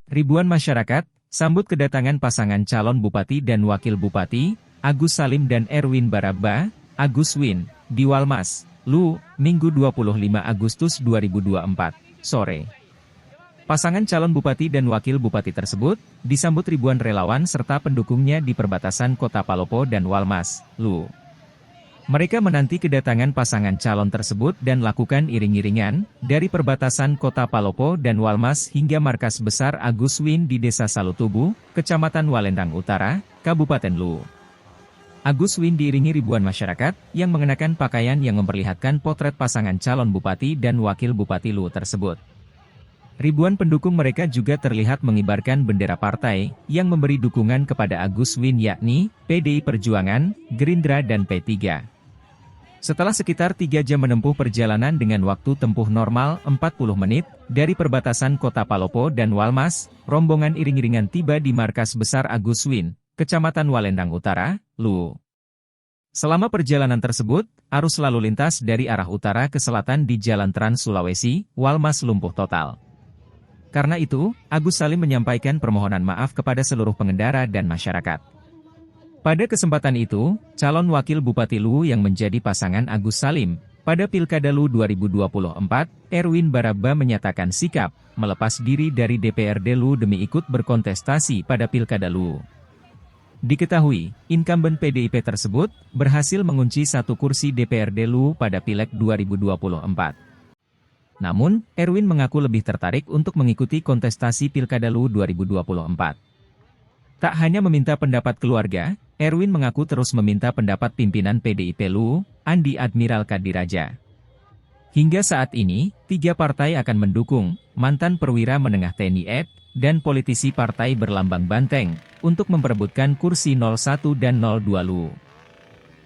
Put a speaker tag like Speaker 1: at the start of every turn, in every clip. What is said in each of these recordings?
Speaker 1: Ribuan masyarakat sambut kedatangan pasangan calon bupati dan wakil bupati, Agus Salim dan Erwin Baraba, Agus Win, di Walmas, Lu, Minggu 25 Agustus 2024, sore. Pasangan calon bupati dan wakil bupati tersebut disambut ribuan relawan serta pendukungnya di perbatasan Kota Palopo dan Walmas, Lu. Mereka menanti kedatangan pasangan calon tersebut dan lakukan iring-iringan dari perbatasan Kota Palopo dan Walmas hingga markas besar Agus Win di Desa Salutubu, Kecamatan Walendang Utara, Kabupaten Lu. Agus Win diiringi ribuan masyarakat yang mengenakan pakaian yang memperlihatkan potret pasangan calon bupati dan wakil bupati Lu tersebut. Ribuan pendukung mereka juga terlihat mengibarkan bendera partai yang memberi dukungan kepada Agus Win yakni PDI Perjuangan, Gerindra dan P3. Setelah sekitar 3 jam menempuh perjalanan dengan waktu tempuh normal 40 menit, dari perbatasan Kota Palopo dan Walmas, rombongan iring-iringan tiba di markas besar Agus Win, Kecamatan Walendang Utara, Lu. Selama perjalanan tersebut, arus lalu lintas dari arah utara ke selatan di Jalan Trans Sulawesi, Walmas lumpuh total. Karena itu, Agus Salim menyampaikan permohonan maaf kepada seluruh pengendara dan masyarakat. Pada kesempatan itu, calon wakil Bupati Lu yang menjadi pasangan Agus Salim, pada Pilkada Lu 2024, Erwin Baraba menyatakan sikap, melepas diri dari DPRD Lu demi ikut berkontestasi pada Pilkada Lu. Diketahui, incumbent PDIP tersebut, berhasil mengunci 1 kursi DPRD Lu pada Pileg 2024. Namun, Erwin mengaku lebih tertarik untuk mengikuti kontestasi Pilkada Lu 2024. Tak hanya meminta pendapat keluarga, Erwin mengaku terus meminta pendapat pimpinan PDIP Lu, Andi Admiral Kadiraja. Hingga saat ini, 3 partai akan mendukung mantan perwira menengah TNI AD, dan politisi partai berlambang banteng, untuk memperebutkan kursi 01 dan 02 Lu.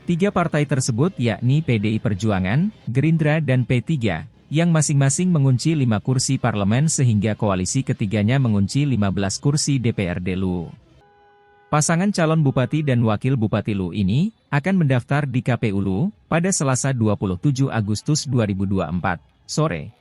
Speaker 1: 3 partai tersebut yakni PDI Perjuangan, Gerindra dan P3, yang masing-masing mengunci 5 kursi parlemen sehingga koalisi ketiganya mengunci 15 kursi DPRD Lu. Pasangan calon bupati dan wakil bupati Lu ini akan mendaftar di KPU Lu pada Selasa 27 Agustus 2024, sore.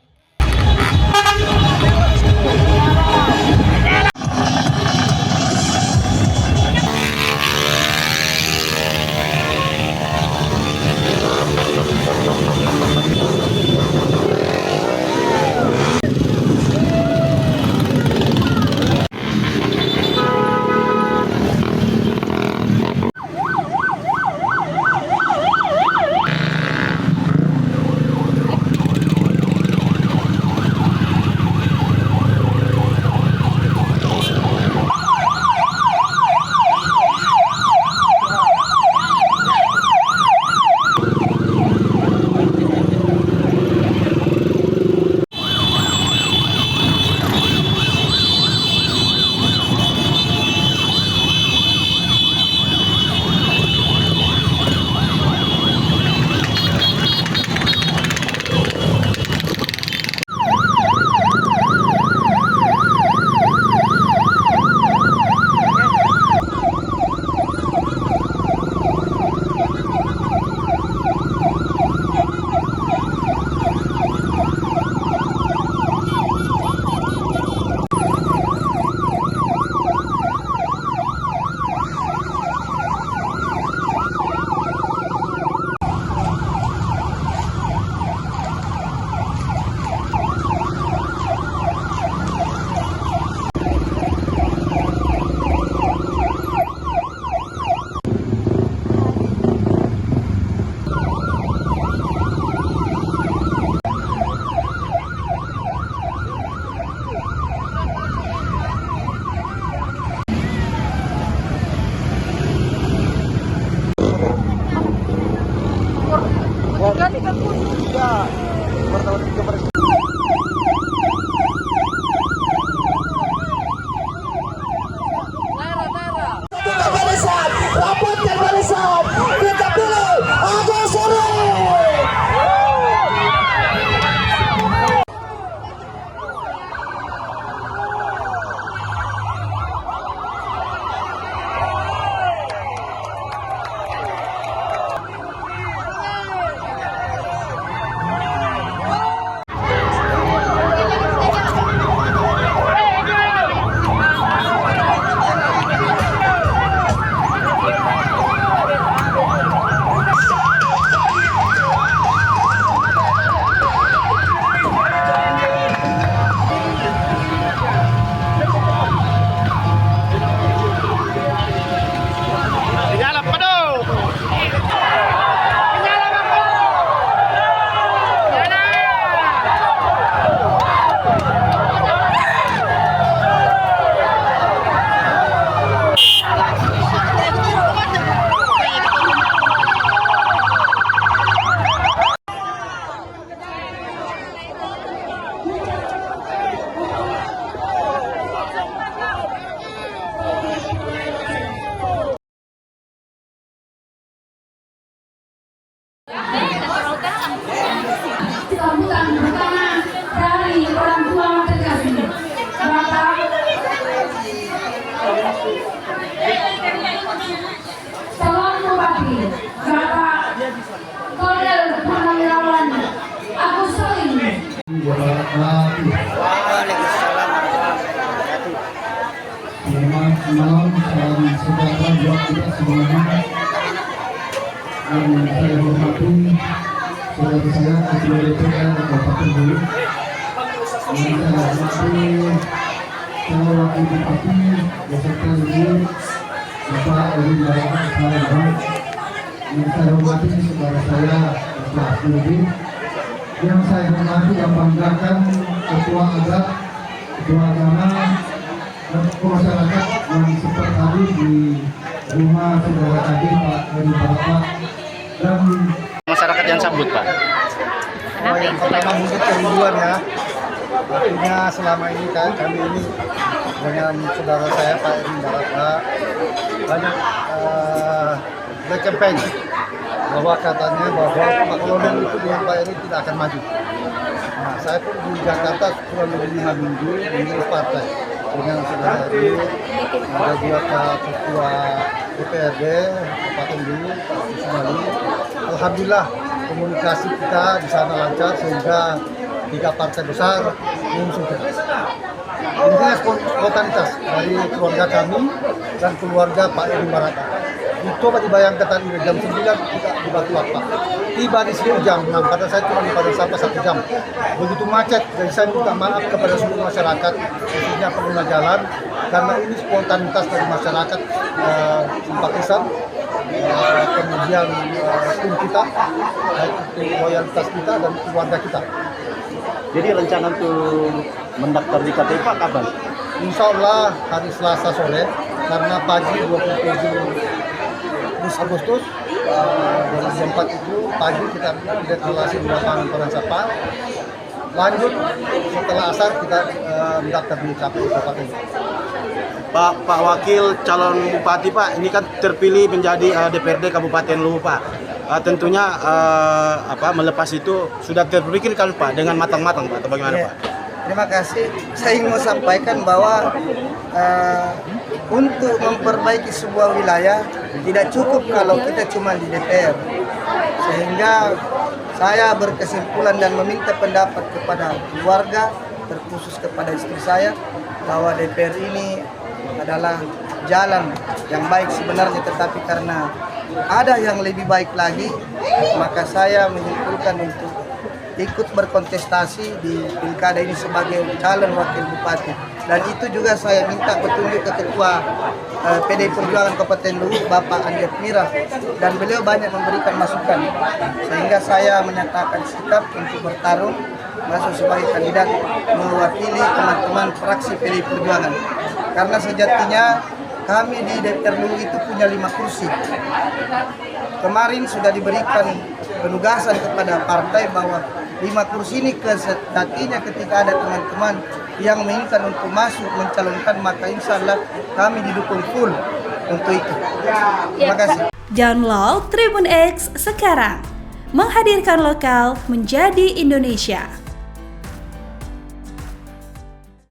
Speaker 2: Sambutan pertama dari orang tua terkasih, Bapak calon bupati, Bapak Kolonel Purnawirawan Agus Salim.
Speaker 3: Selamat malam, salam sejahtera buat kita semuanya. Yang saya hormati saudara saya Ketua DPR Kabupaten Belu. Yang saya hormati calon wakil bupati beserta ibu Bapak Erwin Baraba Salam. Yang saya hormati saudara saya Bapak Asmudin. Yang saya hormati dan banggakan Ketua Adat, Ketua Agama, dan masyarakat yang seperti tadi di rumah saudara tadi Pak Erwin Baraba dan
Speaker 4: masyarakat yang sambut, Pak.
Speaker 3: yang pertama mungkin kerinduan ya. Artinya selama ini kan kami ini dengan saudara saya Pak Erwin Baraba banyak berkampanye bahwa katanya bahwa Pak Kolonel itu dengan Pak Erwin tidak akan maju. Nah, saya pun di Jakarta kurang lebih 5 minggu mengurus partai dengan saudara Erwin, ada juga Pak Ketua DPRD Kabupaten Belu, Pak Kusumali. Alhamdulillah komunikasi kita di sana lancar sehingga 3 partai besar mengusung kita. Intinya spontanitas dari keluarga kami dan keluarga Pak Erwin Baraba. Coba dibayangkan tadi jam 9 kita di Batu Apa. Tiba di sini jam 6, pada saya cuma di Padang Sampah 1 jam. Begitu macet, jadi saya minta maaf kepada seluruh masyarakat, khususnya pengguna jalan, karena ini spontanitas dari masyarakat simpatisan, kemudian tim kita, baik itu loyalitas kita dan keluarga kita.
Speaker 4: Jadi rencana untuk mendaftar di KPU Pak kapan?
Speaker 3: Insya Allah hari Selasa sore, karena pagi 27 Agustus 2004 itu pagi kita deklarasi di lapangan Padang Sampah. Lanjut setelah asar kita mendaftar di KPU Kabupaten.
Speaker 4: Pak Wakil calon bupati, Pak, ini kan terpilih menjadi DPRD Kabupaten Luwu, Pak. Tentunya melepas itu sudah terpikirkan, Pak, dengan matang-matang, Pak, atau bagaimana, Pak?
Speaker 5: Terima kasih. Saya ingin mau sampaikan bahwa untuk memperbaiki sebuah wilayah tidak cukup kalau kita cuma di DPR. Sehingga saya berkesimpulan dan meminta pendapat kepada keluarga, terkhusus kepada istri saya, bahwa DPR ini adalah jalan yang baik sebenarnya, tetapi karena ada yang lebih baik lagi, maka saya menyimpulkan untuk ikut berkontestasi di pilkada ini sebagai calon wakil bupati. Dan itu juga saya minta petunjuk ke Ketua PDI Perjuangan Kabupaten Luwu, Bapak Andi Admira, dan beliau banyak memberikan masukan, sehingga saya menyatakan sikap untuk bertarung masuk sebagai kandidat mewakili teman-teman fraksi PDI Perjuangan. Karena sejatinya kami di DPR Luwu itu punya 5 kursi. Kemarin sudah diberikan penugasan kepada partai bahwa 5 kursi ini sejatinya ketika ada teman-teman yang menginginkan untuk masuk mencalonkan, maka insya Allah kami didukung full untuk itu. Terima kasih.
Speaker 6: Download Tribun X sekarang, menghadirkan lokal menjadi Indonesia.